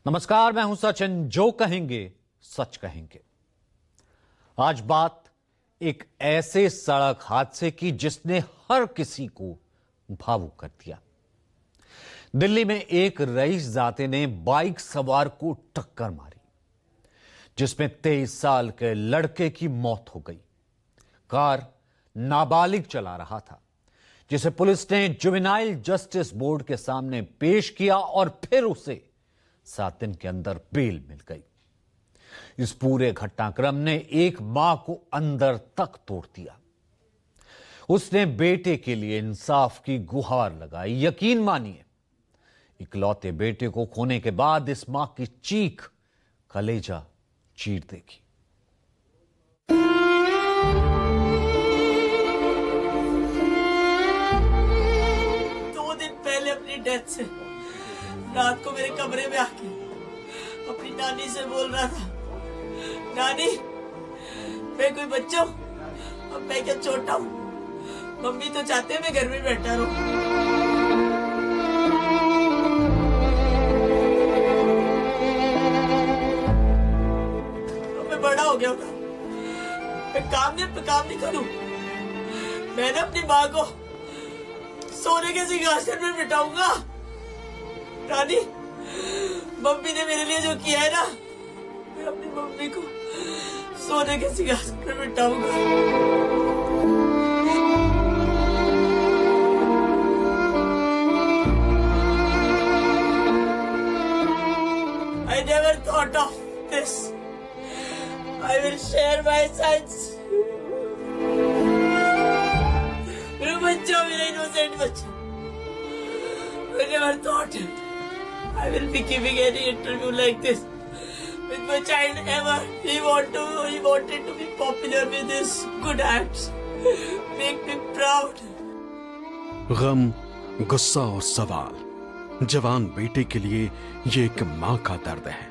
नमस्कार, मैं हूं सचिन। जो कहेंगे सच कहेंगे। आज बात एक ऐसे सड़क हादसे की जिसने हर किसी को भावुक कर दिया। दिल्ली में एक रईसजादे ने बाइक सवार को टक्कर मारी, जिसमें 23 साल के लड़के की मौत हो गई। कार नाबालिग चला रहा था, जिसे पुलिस ने जुवेनाइल जस्टिस बोर्ड के सामने पेश किया और फिर उसे 7 दिन के अंदर बेल मिल गई। इस पूरे घटनाक्रम ने एक मां को अंदर तक तोड़ दिया। उसने बेटे के लिए इंसाफ की गुहार लगाई। यकीन मानिए, इकलौते बेटे को खोने के बाद इस मां की चीख कलेजा चीर देगी। 2 दिन पहले अपनी डेथ से रात को मेरे कमरे में आके अपनी नानी से बोल रहा था, नानी मैं कोई बच्चा हूं, अब मैं क्या छोटा हूं, मम्मी तो चाहते मैं घर में बैठा रहूं। अब मैं बड़ा हो गया हूं, मैं काम नहीं करूं। मैंने अपनी माँ को सोने के सिंहासन में बिठाऊंगा। रानी, मम्मी ने मेरे लिए जो किया है ना, मैं अपनी मम्मी को सोने के सिंहासन में बिठाऊंगा। I never thought of this. I will share my sights. मेरा बच्चा, मेरा इनोसेंट बच्चा। I never thought it. I will be giving any interview like this with my child ever. He wanted to be popular with his good acts. Make me proud. गम, गुस्सा और सवाल, जवान बेटे के लिए ये एक मां का दर्द है,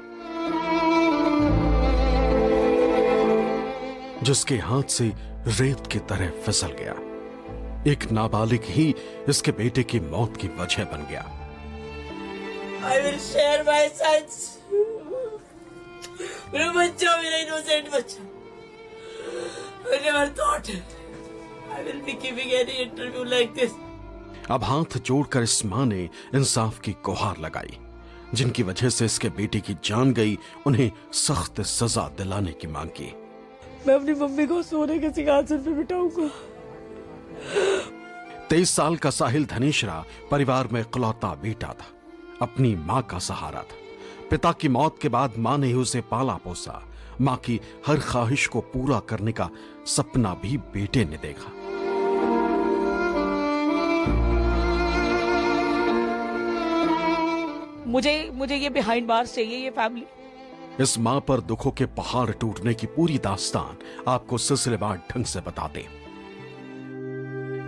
जिसके हाथ से रेत की तरह फिसल गया। एक नाबालिग ही इसके बेटे की मौत की वजह बन गया। I will share my sights. मेरा बच्चा, मेरा इनोसेंट बच्चा। I never thought it. I will be giving any interview like this. अब हाथ जोड़कर इस मां ने इंसाफ की गुहार लगाई। जिनकी वजह से इसके बेटे की जान गई, उन्हें सख्त सजा दिलाने की मांग की। मैं अपनी मम्मी को सोने के सिंहासन पे बिठाऊंगा। 23 साल का साहिल धनेश्रा परिवार में इकलौता बेटा था, अपनी मां का सहारा था। पिता की मौत के बाद मां ने ही उसे पाला पोसा। मां की हर ख्वाहिश को पूरा करने का सपना भी बेटे ने देखा। मुझे ये बिहाइंड बार्स चाहिए, ये फैमिली। इस मां पर दुखों के पहाड़ टूटने की पूरी दास्तान आपको सिलसिलेवार ढंग से बताते।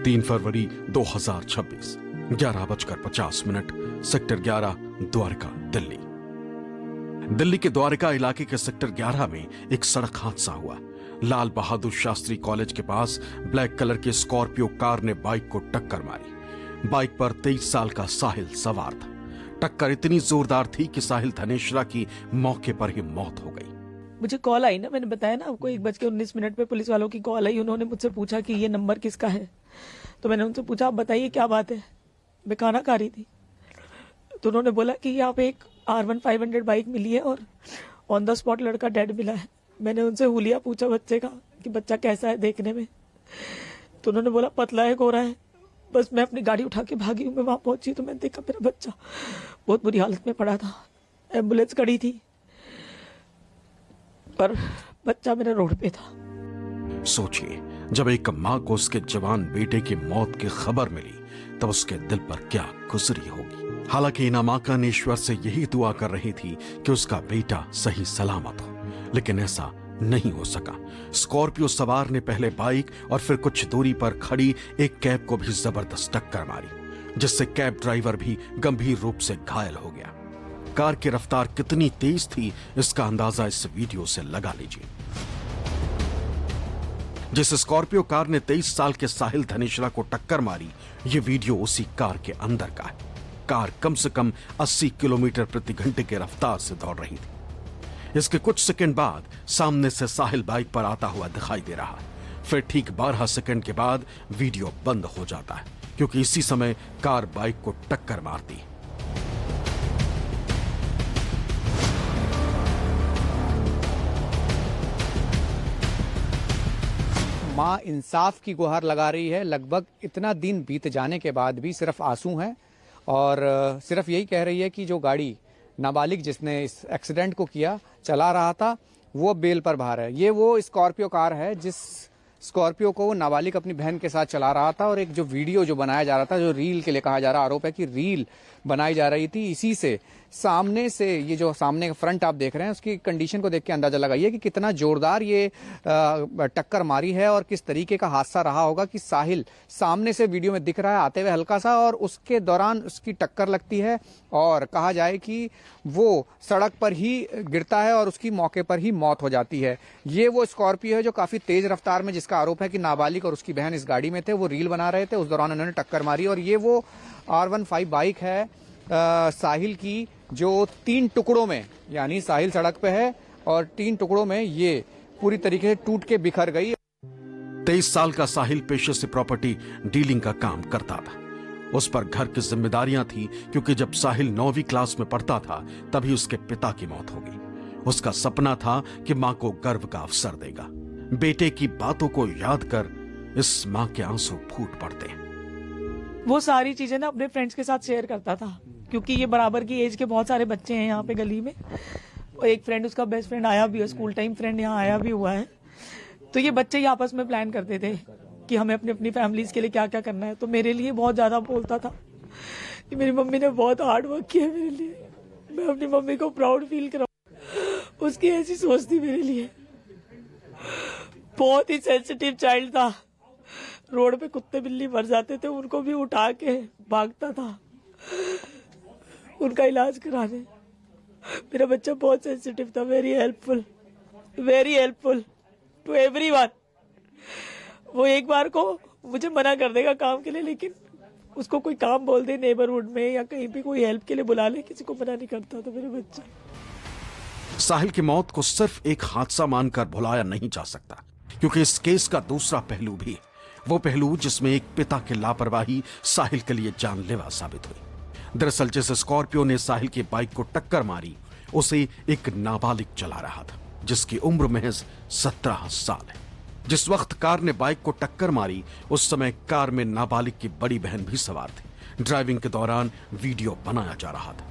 3 फरवरी 2026, 11:50, सेक्टर 11, द्वारका, दिल्ली। दिल्ली के द्वारका इलाके के सेक्टर 11 में एक सड़क हादसा हुआ। लाल बहादुर शास्त्री कॉलेज के पास ब्लैक कलर की स्कॉर्पियो कार ने बाइक को टक्कर मारी। बाइक पर 23 साल का साहिल सवार था। टक्कर इतनी जोरदार थी कि साहिल धनेश्रा की मौके पर ही मौत हो गई। मुझे कॉल आई ना, मैंने बताया ना आपको, 1:19 पे पुलिस वालों की कॉल आई। उन्होंने मुझसे पूछा कि ये नंबर किसका है। तो मैंने उनसे पूछा, आप बताइए क्या बात है। मैं खाना खा रही थी, तो उन्होंने बोला कि यहाँ पे एक R1 500 बाइक मिली है और ऑन द स्पॉट लड़का डेड मिला है। मैंने उनसे हुलिया पूछा बच्चे का कि बच्चा कैसा है देखने में। तो उन्होंने बोला पतला है, गोरा है। बस मैं अपनी गाड़ी उठा के भागी हूँ। मैं वहां पहुंची तो मैंने देखा मेरा बच्चा बहुत बुरी हालत में पड़ा था। एम्बुलेंस खड़ी थी, पर बच्चा मेरा रोड पे था। सोचिए, जब एक मां को उसके जवान बेटे की मौत की खबर मिली, तब उसके दिल पर क्या गुजरी होगी। हालांकि इना मां का ईश्वर से यही दुआ कर रही थी कि उसका बेटा सही सलामत हो, लेकिन ऐसा नहीं हो सका। स्कॉर्पियो सवार ने पहले बाइक और फिर कुछ दूरी पर खड़ी एक कैब को भी जबरदस्त टक्कर मारी, जिससे कैब ड्राइवर भी गंभीर रूप से घायल हो गया। कार की रफ्तार कितनी तेज थी, इसका अंदाजा इस वीडियो से लगा लीजिए। जिस स्कॉर्पियो कार ने 23 साल के साहिल धनेश्रा को टक्कर मारी, ये वीडियो उसी कार के अंदर का है। कार कम से कम 80 किलोमीटर प्रति घंटे की रफ्तार से दौड़ रही थी। इसके कुछ सेकंड बाद सामने से साहिल बाइक पर आता हुआ दिखाई दे रहा है। फिर ठीक 12 सेकंड के बाद वीडियो बंद हो जाता है, क्योंकि इसी समय कार बाइक को टक्कर मारती है। माँ इंसाफ की गुहार लगा रही है। लगभग इतना दिन बीत जाने के बाद भी सिर्फ आंसू हैं और सिर्फ यही कह रही है कि जो गाड़ी नाबालिग जिसने इस एक्सीडेंट को किया चला रहा था वो बेल पर बाहर है। ये वो स्कॉर्पियो कार है जिस स्कॉर्पियो को वो नाबालिग अपनी बहन के साथ चला रहा था और एक जो वीडियो जो बनाया जा रहा था, जो रील के लिए कहा जा रहा आरोप है कि रील बनाई जा रही थी, इसी से सामने से ये जो सामने का फ्रंट आप देख रहे हैं उसकी कंडीशन को देख के अंदाजा लगाइए कि कितना जोरदार ये टक्कर मारी है और किस तरीके का हादसा रहा होगा कि साहिल सामने से वीडियो में दिख रहा है आते हुए हल्का सा और उसके दौरान उसकी टक्कर लगती है और कहा जाए कि वो सड़क पर ही गिरता है और उसकी मौके पर ही मौत हो जाती है। ये वो स्कॉर्पियो है जो काफी तेज रफ्तार में, जिसका आरोप है कि नाबालिग और उसकी बहन इस गाड़ी में थे, वो रील बना रहे थे, उस दौरान उन्होंने टक्कर मारी। और ये वो R15 बाइक है साहिल की जो 3 टुकड़ों में, यानी साहिल सड़क पे है और 3 टुकड़ों में ये पूरी तरीके से टूट के बिखर गई। 23 साल का साहिल पेशे से प्रॉपर्टी डीलिंग का काम करता था। उस पर घर की जिम्मेदारियां थी, क्योंकि जब साहिल 9वीं क्लास में पढ़ता था तभी उसके पिता की मौत हो गई। उसका सपना था कि मां को गर्व का अवसर देगा। बेटे की बातों को याद कर इस मां के आंसू फूट पड़ते हैं। वो सारी चीजें ना अपने फ्रेंड्स के साथ शेयर करता था, क्योंकि ये बराबर की एज के बहुत सारे बच्चे हैं यहाँ पे गली में। और एक फ्रेंड, उसका बेस्ट फ्रेंड आया भी है, स्कूल टाइम फ्रेंड यहाँ आया भी हुआ है। तो ये बच्चे ही आपस में प्लान करते थे कि हमें अपनी अपनी फैमिलीज के लिए क्या क्या करना है। तो मेरे लिए बहुत ज्यादा बोलता था कि मेरी मम्मी ने बहुत हार्ड वर्क किया मेरे लिए, मैं अपनी मम्मी को प्राउड फील कराऊं। उसकी ऐसी सोच थी मेरे लिए। बहुत ही सेंसिटिव चाइल्ड था। रोड पे कुत्ते बिल्ली मर जाते थे, उनको भी उठा के भागता था उनका इलाज कराने। मेरा बच्चा बहुत सेंसिटिव था, वेरी हेल्पफुल टू एवरीवन। वो एक बार को मुझे मना कर देगा काम के लिए, लेकिन उसको कोई काम बोल दे नेबरहुड में या कहीं भी कोई हेल्प के लिए बुला ले, किसी को मना नहीं करता था मेरा बच्चा। साहिल की मौत को सिर्फ एक हादसा मानकर भुलाया नहीं जा सकता, क्योंकि इस केस का दूसरा पहलू भी, वो पहलू जिसमें एक पिता की लापरवाही साहिल के लिए जानलेवा साबित हुई। दरअसल जिस स्कॉर्पियो ने साहिल की बाइक को टक्कर मारी, उसे एक नाबालिग चला रहा था, जिसकी उम्र महज 17 साल है। जिस वक्त कार ने बाइक को टक्कर मारी, उस समय कार में नाबालिग की बड़ी बहन भी सवार थी। ड्राइविंग के दौरान वीडियो बनाया जा रहा था।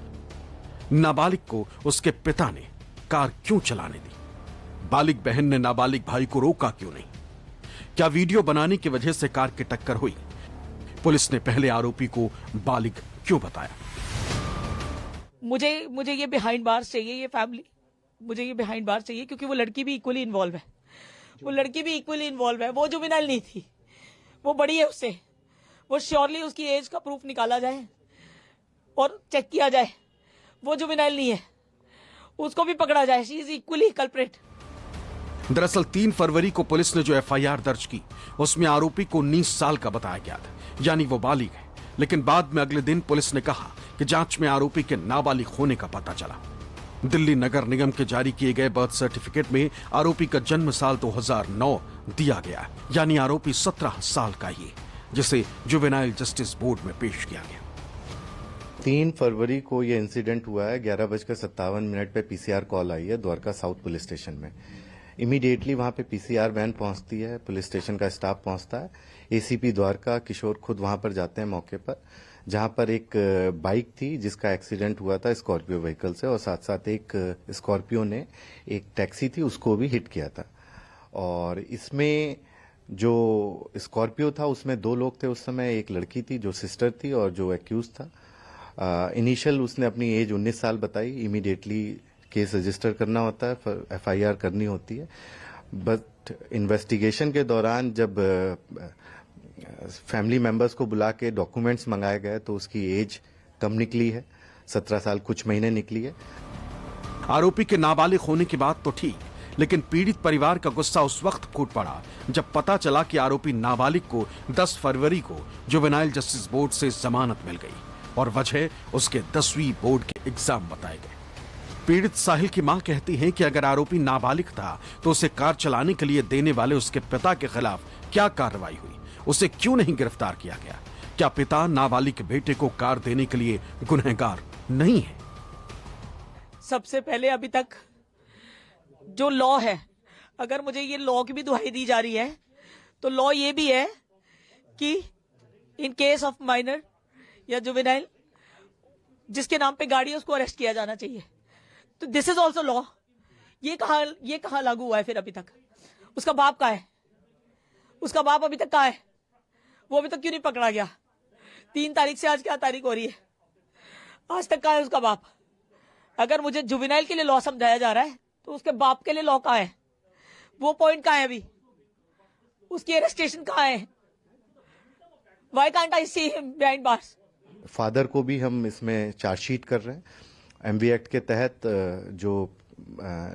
नाबालिग को उसके पिता ने कार क्यों चलाने दी? बालिग बहन ने नाबालिग भाई को रोका क्यों नहीं? क्या वीडियो बनाने की वजह से कार की टक्कर हुई? पुलिस ने पहले आरोपी को बालिग क्यों बताया? मुझे ये बिहाइंड बार्स चाहिए, ये फैमिली, मुझे ये बिहाइंड बार्स चाहिए, क्योंकि वो लड़की भी इक्वली इन्वॉल्व है। वो जुवेनाइल नहीं थी, वो बड़ी है उससे। वो श्योरली उसकी एज का प्रूफ निकाला जाए और चेक किया जाए। वो जुवेनाइल नहीं है, उसको भी पकड़ा जाए। She is equally culprit. दरअसल 3 फरवरी को पुलिस ने जो FIR दर्ज की, उसमें आरोपी को 19 साल का बताया गया था, यानी वो बालिग है। लेकिन बाद में अगले दिन पुलिस ने कहा कि जांच में आरोपी के नाबालिग होने का पता चला। दिल्ली नगर निगम के जारी किए गए बर्थ सर्टिफिकेट में आरोपी का जन्म साल 2009 दिया गया, यानी आरोपी 17 साल का ही, जिसे जुवेनाइल जस्टिस बोर्ड में पेश किया गया। 3 फरवरी को यह इंसिडेंट हुआ है। 11:57 पे PCR कॉल आई है द्वारका साउथ पुलिस स्टेशन में। इमीडिएटली वहां पे PCR वैन पहुंचती है, पुलिस स्टेशन का स्टाफ पहुंचता है। ACP द्वारका किशोर खुद वहां पर जाते हैं मौके पर, जहां पर एक बाइक थी जिसका एक्सीडेंट हुआ था स्कॉर्पियो व्हीकल से, और साथ साथ एक स्कॉर्पियो ने एक टैक्सी थी उसको भी हिट किया था। और इसमें जो स्कॉर्पियो था उसमें 2 लोग थे उस समय, एक लड़की थी जो सिस्टर थी और जो एक्यूज था। इनिशियल उसने अपनी एज 19 साल बताई। इमीडिएटली केस रजिस्टर करना होता है, FIR करनी होती है। बट इन्वेस्टिगेशन के दौरान जब फैमिली मेंबर्स को बुला के डॉक्यूमेंट्स मंगाए गए तो उसकी एज कम निकली है, 17 साल कुछ महीने निकली है। आरोपी के नाबालिग होने की बात तो ठीक, लेकिन पीड़ित परिवार का गुस्सा उस वक्त फूट पड़ा जब पता चला कि आरोपी नाबालिग को 10 फरवरी को जुवेनाइल जस्टिस बोर्ड से जमानत मिल गई। और वजह उसके 10वीं बोर्ड के एग्जाम बताए गए। पीड़ित साहिल की मां कहती है कि अगर आरोपी नाबालिग था तो उसे कार चलाने के लिए देने वाले उसके पिता के खिलाफ क्या कार्रवाई हुई, उसे क्यों नहीं गिरफ्तार किया गया? क्या पिता नाबालिग बेटे को कार देने के लिए गुनहगार नहीं है? सबसे पहले अभी तक जो लॉ है, अगर मुझे ये लॉ की भी दुहाई दी जा रही है तो लॉ ये भी है कि इन केस ऑफ माइनर या जुवेनाइल जिसके नाम पे गाड़ी है उसको अरेस्ट किया जाना चाहिए। तो दिस इज ऑल्सो लॉ। ये कहां लागू हुआ है फिर अभी तक? उसका बाप कहां है? उसका बाप अभी तक कहां है? वो अभी तक क्यों नहीं पकड़ा गया? 3 तारीख से आज क्या तारीख हो रही है? आज तक कहां है उसका बाप? अगर मुझे जुवेनाइल के लिए लॉ समझाया जा रहा है तो उसके बाप के लिए लॉ कहां है? वो पॉइंट कहां है? अभी उसकी अरेस्टेशन कहां है? Why can't I see him behind bars? Father को भी हम इसमें चार्जशीट कर रहे हैं। एमवी एक्ट के तहत जो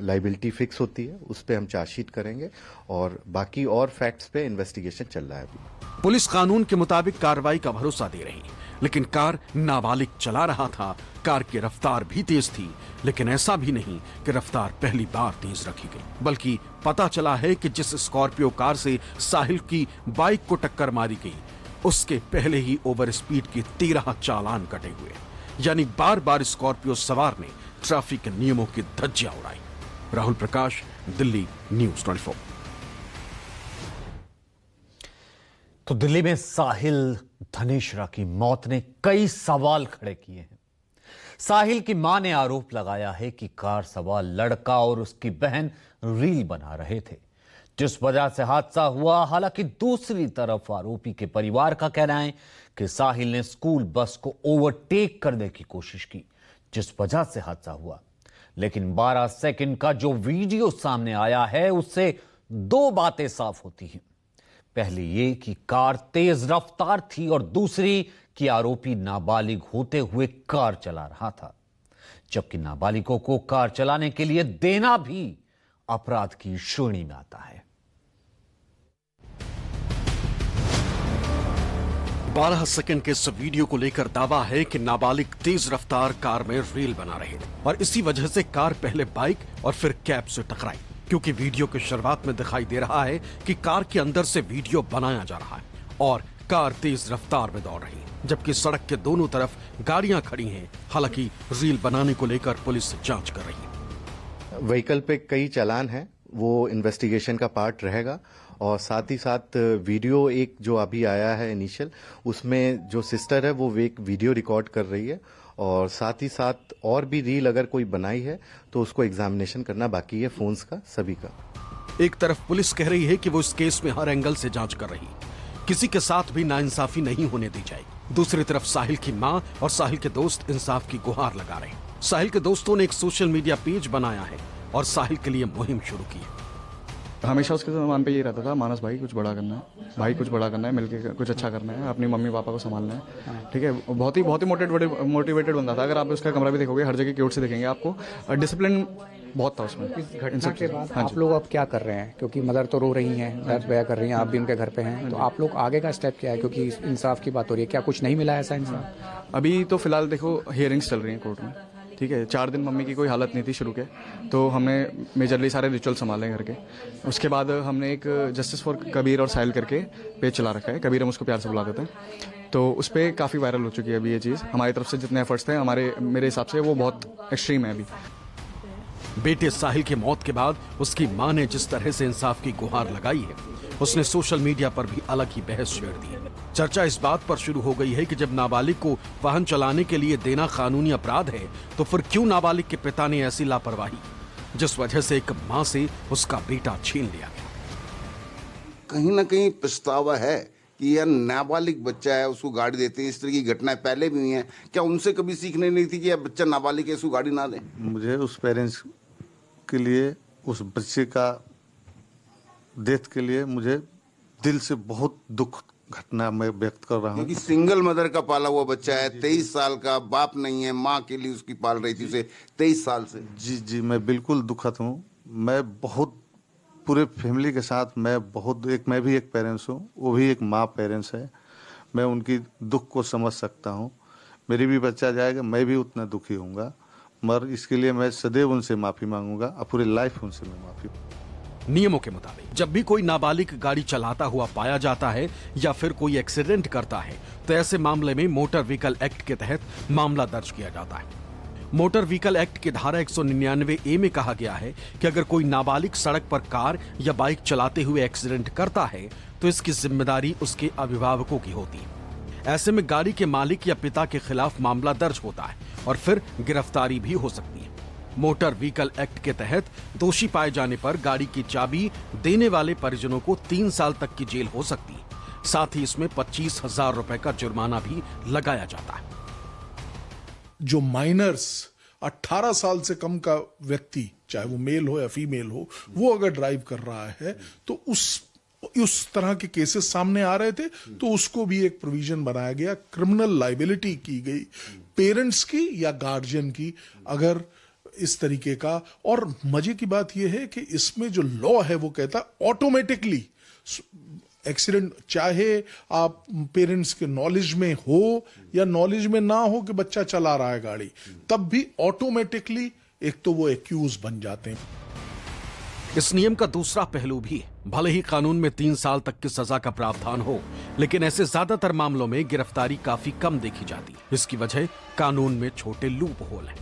लाइबिलिटी फिक्स होती है उस पे हम चार्जशीट करेंगे और बाकी और फैक्ट्स पे इन्वेस्टिगेशन चल रहा है अभी। पुलिस कानून के मुताबिक कार्रवाई का भरोसा दे रही, लेकिन कार नाबालिग चला रहा था। कार की रफ्तार भी तेज थी, लेकिन ऐसा भी नहीं कि रफ्तार पहली बार तेज रखी गई, बल्कि पता चला है कि जिस स्कॉर्पियो कार से साहिल की बाइक को टक्कर मारी गई उसके पहले ही ओवर स्पीड के 13 चालान कटे हुए। यानी बार बार स्कॉर्पियो सवार ने ट्रैफिक के नियमों की धज्जियां उड़ाई। राहुल प्रकाश, दिल्ली न्यूज़ 24। तो दिल्ली में साहिल धनेश्रा की मौत ने कई सवाल खड़े किए हैं। साहिल की मां ने आरोप लगाया है कि कार सवार लड़का और उसकी बहन रील बना रहे थे, जिस वजह से हादसा हुआ। हालांकि दूसरी तरफ आरोपी के परिवार का कहना है कि साहिल ने स्कूल बस को ओवरटेक करने की कोशिश की, जिस वजह से हादसा हुआ। लेकिन 12 सेकंड का जो वीडियो सामने आया है उससे 2 बातें साफ होती हैं। पहली ये कि कार तेज रफ्तार थी और दूसरी कि आरोपी नाबालिग होते हुए कार चला रहा था, जबकि नाबालिगों को कार चलाने के लिए देना भी अपराध की श्रेणी में आता है। 12 सेकंड के इस वीडियो को लेकर दावा है कि नाबालिग तेज रफ्तार कार में रील बना रहे थे और इसी वजह से कार पहले बाइक और फिर कैब से टकराई, क्योंकि वीडियो की शुरुआत में दिखाई दे रहा है कि कार के अंदर से वीडियो बनाया जा रहा है और कार तेज रफ्तार में दौड़ रही है, जबकि सड़क के दोनों तरफ गाड़ियां खड़ी हैं। हालांकि रील बनाने को लेकर पुलिस जांच कर रही है। व्हीकल पे कई चालान हैं, वो इन्वेस्टिगेशन का पार्ट रहेगा और साथ ही साथ वीडियो एक जो अभी आया है इनिशियल, उसमें जो सिस्टर है वो एक वीडियो रिकॉर्ड कर रही है और साथ ही साथ और भी रील अगर कोई बनाई है तो उसको एग्जामिनेशन करना बाकी है, फोन्स का सभी का। एक तरफ पुलिस कह रही है कि वो इस केस में हर एंगल से जांच कर रही, किसी के साथ भी नाइंसाफी नहीं होने दी जाएगी। दूसरी तरफ साहिल की मां और साहिल के दोस्त इंसाफ की गुहार लगा रहे हैं। साहिल के दोस्तों ने एक सोशल मीडिया पेज बनाया है और साहिल के लिए मुहिम शुरू की है। हमेशा उसके ज़बान पे ये रहता था, मानस भाई कुछ बड़ा करना है, भाई कुछ बड़ा करना है, मिलके कुछ अच्छा करना है, अपनी मम्मी पापा को संभालना है। ठीक है, बहुत ही मोटिवेटेड बंदा था। अगर आप उसका कमरा भी देखोगे, हर जगह क्यूट से देखेंगे आपको। डिसिप्लिन बहुत था उसमें। इस घटना के बाद आप लोग अब क्या कर रहे हैं? क्योंकि मदर तो रो रही हैं, दर्द बया कर रही हैं, आप भी उनके घर पे हैं, तो आप लोग आगे का स्टेप क्या है? क्योंकि इंसाफ की बात हो रही है, क्या कुछ नहीं मिला ऐसा इंसाफ? अभी तो फिलहाल देखो हियरिंग्स चल रही हैं कोर्ट में। ठीक है, 4 दिन मम्मी की कोई हालत नहीं थी शुरू के, तो हमने मेजरली सारे रिचुअल संभाले घर के। उसके बाद हमने एक जस्टिस फॉर कबीर और साहिल करके पेज चला रखा है, कबीर हम उसको प्यार से बुला देते हैं। तो उस पर काफ़ी वायरल हो चुकी है अभी ये चीज़। हमारी तरफ से जितने एफर्ट्स थे मेरे हिसाब से वो बहुत एक्सट्रीम है अभी। बेटे साहिल की मौत के बाद उसकी मां ने जिस तरह से इंसाफ की गुहार लगाई है, उसने सोशल मीडिया पर भी अलग ही बहस छेड़ दी है। चर्चा इस बात पर शुरू हो गई है कि जब नाबालिग को वाहन चलाने के लिए देना कानूनी अपराध है, तो फिर क्यों नाबालिग के पिता ने ऐसी लापरवाही, जिस वजह से एक मां से उसका बेटा छीन लिया गया। कहीं ना कहीं पछतावा है कि यार नाबालिग बच्चा है, उसको गाड़ी देते हैं। इस तरह की घटनाएं पहले भी हुई हैं, क्या उनसे कभी सीखने नहीं थी कि यार बच्चा नाबालिग है, इसको गाड़ी ना दें? मुझे उस पेरेंट्स के लिए, उस बच्चे का डेथ के लिए मुझे दिल से बहुत दुख घटना मैं व्यक्त कर रहा हूँ। क्योंकि सिंगल मदर का पाला हुआ बच्चा है, 23 साल का, बाप नहीं है, माँ के लिए उसकी पाल रही थी उसे 23 साल से। जी, मैं बिल्कुल दुखद हूँ। मैं बहुत पूरे फैमिली के साथ मैं भी एक पेरेंट्स हूँ, वो भी एक माँ पेरेंट्स है। मैं उनकी दुख को समझ सकता हूँ। मेरी भी बच्चा जाएगा, मैं भी उतना दुखी होऊंगा, मगर इसके लिए मैं सदैव उनसे माफी मांगूंगा और पूरी लाइफ उनसे मैं माफी। नियमों के मुताबिक जब भी कोई नाबालिग गाड़ी चलाता हुआ पाया जाता है या फिर कोई एक्सीडेंट करता है तो ऐसे मामले में मोटर व्हीकल एक्ट के तहत मामला दर्ज किया जाता है। मोटर व्हीकल एक्ट की धारा 199A में कहा गया है कि अगर कोई नाबालिग सड़क पर कार या बाइक चलाते हुए एक्सीडेंट करता है तो इसकी जिम्मेदारी उसके अभिभावकों की होती है। ऐसे में गाड़ी के मालिक या पिता के खिलाफ मामला दर्ज होता है और फिर गिरफ्तारी भी हो सकती है। मोटर व्हीकल एक्ट के तहत दोषी पाए जाने पर गाड़ी की चाबी देने वाले परिजनों को 3 साल तक की जेल हो सकती है। साथ ही इसमें 25,000 रुपए का जुर्माना भी लगाया जाता है। जो माइनर्स 18 साल से कम का व्यक्ति, चाहे वो मेल हो या फीमेल हो, वो अगर ड्राइव कर रहा है तो उस तरह के केसेस सामने आ रहे थे तो उसको भी एक प्रोविजन बनाया गया, क्रिमिनल लाइबिलिटी की गई पेरेंट्स की या गार्जियन की अगर इस तरीके का। और मजे की बात यह है कि इसमें जो लॉ है वो कहता है ऑटोमेटिकली एक्सीडेंट, चाहे आप पेरेंट्स के नॉलेज में हो या नॉलेज में ना हो कि बच्चा चला रहा है गाड़ी, तब भी ऑटोमेटिकली एक तो वो एक्यूज बन जाते हैं। इस नियम का दूसरा पहलू भी है। भले ही कानून में 3 साल तक की सजा का प्रावधान हो, लेकिन ऐसे ज्यादातर मामलों में गिरफ्तारी काफी कम देखी जाती है। इसकी वजह कानून में छोटे लूप होल है।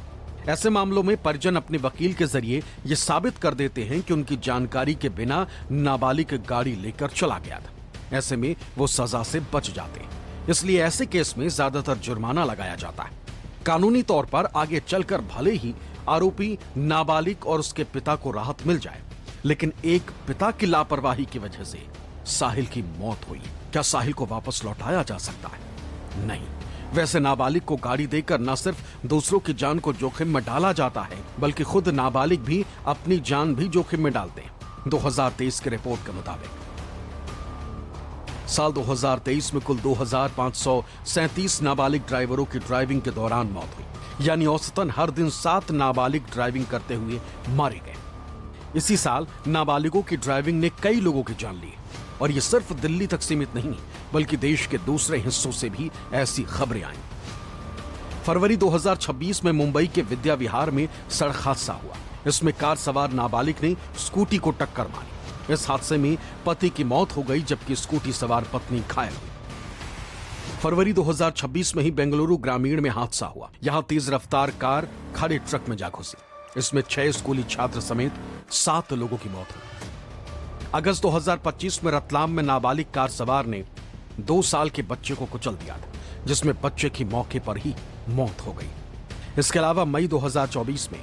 ऐसे मामलों में परिजन अपने वकील के जरिए ये साबित कर देते हैं कि उनकी जानकारी के बिना नाबालिग गाड़ी लेकर चला गया था। ऐसे में वो सजा से बच जाते हैं। इसलिए ऐसे केस में ज्यादातर जुर्माना लगाया जाता है। कानूनी तौर पर आगे चलकर भले ही आरोपी नाबालिग और उसके पिता को राहत मिल जाए, लेकिन एक पिता की लापरवाही की वजह से साहिल की मौत हुई। क्या साहिल को वापस लौटाया जा सकता है? नहीं। वैसे नाबालिग को गाड़ी देकर न सिर्फ दूसरों की जान को जोखिम में डाला जाता है, बल्कि खुद नाबालिग भी अपनी जान भी जोखिम में डालते हैं। 2023 की रिपोर्ट के मुताबिक साल 2023 में कुल 2,537 नाबालिग ड्राइवरों की ड्राइविंग के दौरान मौत हुई, यानी औसतन हर दिन 7 नाबालिग ड्राइविंग करते हुए मारे गए। इसी साल नाबालिगों की ड्राइविंग ने कई लोगों की जान ली, और ये सिर्फ दिल्ली तक सीमित नहीं, बल्कि देश के दूसरे हिस्सों से भी ऐसी खबरें आई। फरवरी 2026 में मुंबई के विद्या विहार में सड़क हादसा हुआ। इसमें कार सवार नाबालिग ने स्कूटी को टक्कर मारी। इस हादसे में पति की मौत हो गई, जबकि स्कूटी सवार पत्नी घायल हुई। फरवरी 2026 में ही बेंगलुरु ग्रामीण में हादसा हुआ। यहां तेज रफ्तार कार खड़े ट्रक में जा घुसी। इसमें 6 स्कूली छात्र समेत 7 लोगों की मौत हुई। अगस्त 2025 में रतलाम में नाबालिग कार सवार ने 2 साल के बच्चे को कुचल दिया था, जिसमें बच्चे की मौके पर ही मौत हो गई। इसके अलावा मई 2024 में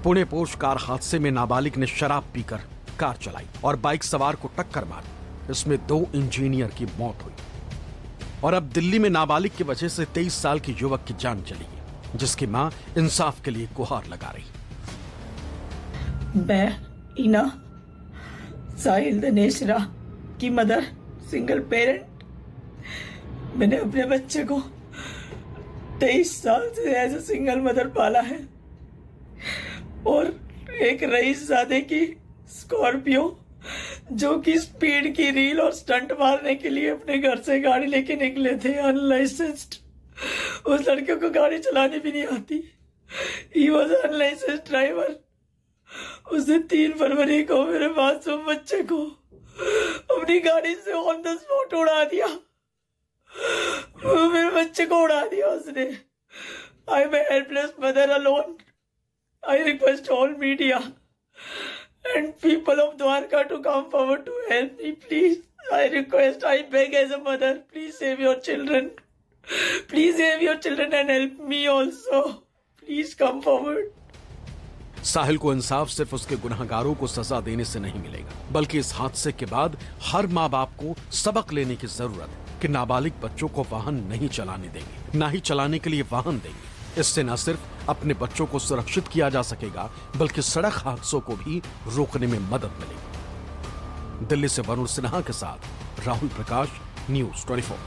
पुणे पोश कार हादसे में नाबालिग ने शराब पीकर कार चलाई और बाइक सवार को टक्कर मारी। इसमें 2 इंजीनियर की मौत हुई। और अब दिल्ली में नाबालिग की वजह से 23 साल की युवक की जान चली गई, जिसकी मां इंसाफ के लिए गुहार लगा रही। मैं इना साहिल दिनेश रा की मदर, सिंगल पेरेंट, मैंने अपने बच्चे को 23 साल से एज ए सिंगल मदर पाला है और एक रईसजादे की स्कॉर्पियो जो कि स्पीड की रील और स्टंट मारने के लिए अपने घर से गाड़ी लेके निकले थे अनलाइसेंस्ड। उस लड़के को गाड़ी चलानी भी नहीं आती। He was unlicensed driver. उसने 3 फरवरी को मेरे मासूम बच्चे को अपनी गाड़ी से ऑन द स्पॉट उड़ा दिया। मेरे बच्चे को उड़ा दिया उसने। I am a helpless mother alone. I request all media and people of Dwarka to come forward to help me, please. I request, I beg as a mother, please save your children. Please save your children and help me also. Please come forward. साहिल को इंसाफ सिर्फ उसके गुनहगारों को सजा देने से नहीं मिलेगा, बल्कि इस हादसे के बाद हर माँ बाप को सबक लेने की जरूरत है कि नाबालिग बच्चों को वाहन नहीं चलाने देंगे, ना ही चलाने के लिए वाहन देंगे। इससे न सिर्फ अपने बच्चों को सुरक्षित किया जा सकेगा, बल्कि सड़क हादसों को भी रोकने में मदद मिलेगी। दिल्ली से वरुण सिन्हा के साथ राहुल प्रकाश, न्यूज़ 24।